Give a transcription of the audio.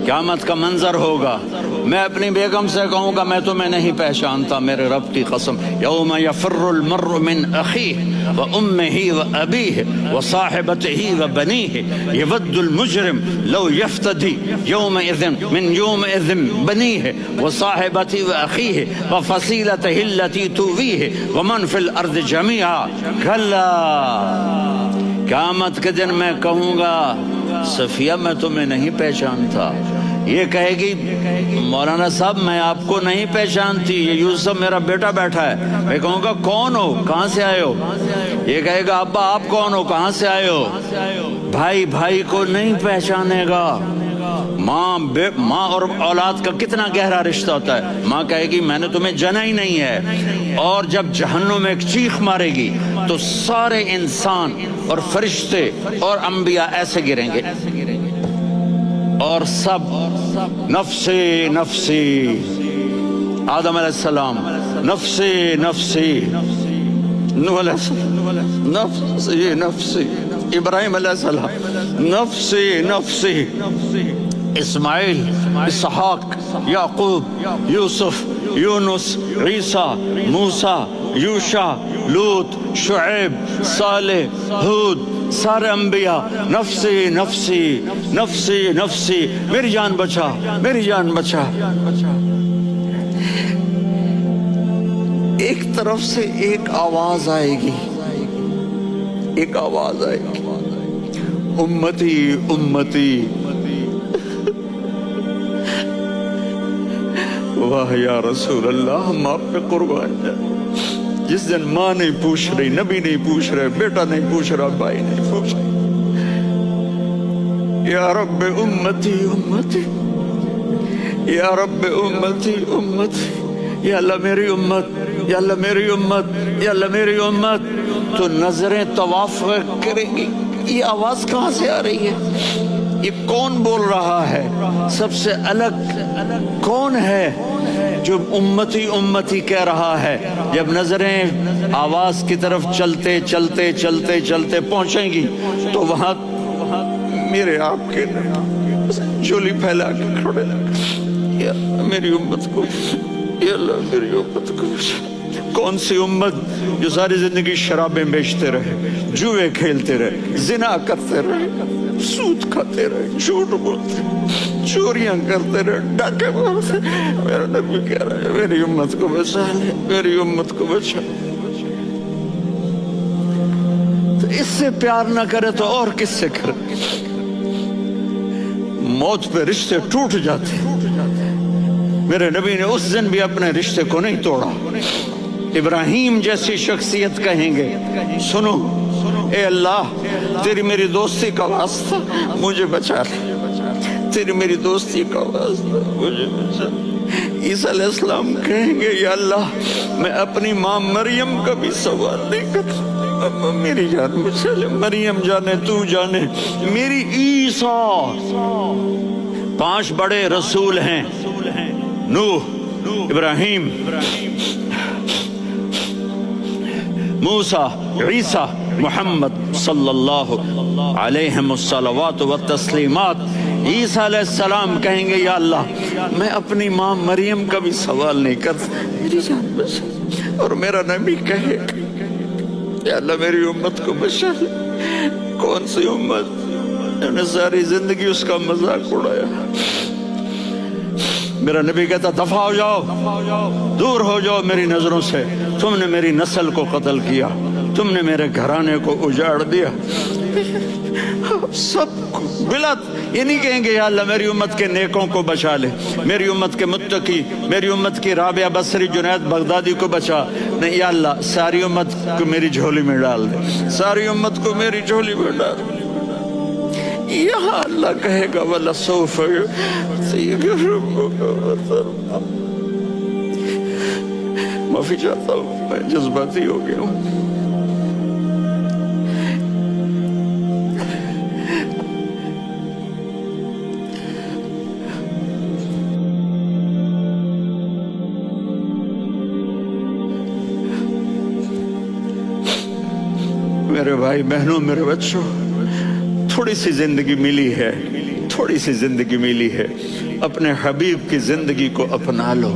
قیامت کا منظر ہوگا، میں اپنی بیگم سے کہوں گا میں تمہیں نہیں پہچانتا، میرے رب کی قسم، یوم یفر المرء من اخیہ وامہ وابیہ وصاحبتہ وبنیہ یود المجرم لو یفتدی یومئذ من یومئذ بنیہ وصاحبتہ واخیہ وفصیلتہ التی تؤویہ ومن فی الارض جمیعا کلا، قیامت کے دن میں کہوں گا صفیہ میں تمہیں نہیں پہچانتا، یہ کہے گی مولانا صاحب میں آپ کو نہیں پہچانتی، یہ یوسف میرا بیٹا بیٹھا ہے، میں کہوں گا کون ہو، کہاں سے آئے ہو، یہ کہے گا ابا آپ کون ہو، کہاں سے آئے ہو، بھائی بھائی کو نہیں پہچانے گا، ماں اور اولاد کا کتنا گہرا رشتہ ہوتا ہے، ماں کہے گی میں نے تمہیں جنا ہی نہیں ہے، اور جب جہنم میں ایک چیخ مارے گی تو سارے انسان اور فرشتے اور انبیاء ایسے گریں گے اور سب نفسی نفسی، آدم علیہ السلام نفسی نفسی، نوح علیہ السلام نفسی نفسی، ابراہیم علیہ السلام نفسی نفسی، اسماعیل، اسحاق، یعقوب، یوسف، یونس، عیسیٰ، موسیٰ، یوشع، لوط، شعیب، صالح، ہود، سارے انبیاء نفسی نفسی نفسی نفسی، میری جان بچا میری جان بچا۔ ایک طرف سے ایک آواز آئے گی، ایک آواز آئے گی، امتی امتی، واہ یا رسول اللہ ہم آپ پہ قربان جائیں۔ جس دن ماں نہیں پوچھ رہی، نبی نہیں پوچھ رہے، بیٹا نہیں پوچھ رہا، بھائی نہیں پوچھ رہا، یا رب امتی امتی، یا رب امتی امتی، یا اللہ میری امت، یا اللہ میری امت، یا اللہ میری امت، تو نظریں طواف کریں گی، یہ آواز کہاں سے آ رہی ہے، یہ کون بول رہا ہے، سب سے الگ کون ہے جو امتی امتی کہہ رہا ہے۔ جب نظریں آواز کی طرف چلتے چلتے چلتے چلتے پہنچیں گی تو وہاں میرے آپ کے جھولی پھیلا کے کھڑے، یا میری امت کو، یا اللہ میری امت کو۔ کون سی امت جو ساری زندگی شرابیں بیچتے رہے، جوئے کھیلتے رہے، زنا کرتے رہے، سود کھاتے رہے، جھوٹ بولتے، چوریاں کرتے رہے، ڈاکے مارتے، میرا نبی کہہ رہا ہے میری امت کو بچا لے، میری امت کو بچا۔ تو اس سے پیار نہ کرے تو اور کس سے کرے؟ موت پہ رشتے ٹوٹ جاتے، میرے نبی نے اس دن بھی اپنے رشتے کو نہیں توڑا۔ ابراہیم جیسی شخصیت کہیں گے سنو اے اللہ تیری میری دوستی کا واسطہ مجھے بچا لے، تیری میری دوستی کا واسطہ مجھے بچا لے۔ عیسیٰ علیہ السلام کہیں گے یا اللہ میں اپنی ماں مریم کا بھی سوال نہیں کرتا، میری جان بچا لے، مریم جانے تو جانے میری عیسیٰ۔ 5 بڑے رسول ہیں، نوح، ابراہیم، موسیٰ، عیسیٰ، محمد صلی اللہ علیہ الصلوات والتسلیمات۔ عیسیٰ علیہ السلام کہیں گے یا اللہ میں اپنی ماں مریم کا بھی سوال نہیں کرتا، میری جان بچا۔ اور میرا نبی کہے یا اللہ میری امت کو بچا لے۔ کون سی امت جنہوں نے ساری زندگی اس کا مذاق اڑایا؟ میرا نبی کہتا دفع ہو جاؤ، دور ہو جاؤ میری نظروں سے، تم نے میری نسل کو قتل کیا، تم نے میرے گھرانے کو اجاڑ دیا۔ سب بلت یہ نہیں کہیں گے یا اللہ میری امت کے نیکوں کو بچا لے، میری امت کے متقی، میری امت کی رابعہ بصری، جنید بغدادی کو بچا، نہیں یا اللہ ساری امت کو میری جھولی میں ڈال دے، ساری امت کو میری جھولی میں ڈال دے۔ یہاں اللہ کہے گا وَلَسَوْفَ يُعْطِيكَ رَبُّكَ فَتَرْضَىٰ۔ معافی چاہتا ہوں میں جذباتی ہو گیا ہوں۔ میرے بھائی بہنوں، میرے بچوں، تھوڑی سی زندگی ملی ہے، تھوڑی سی زندگی ملی ہے، اپنے حبیب کی زندگی کو اپنا لو۔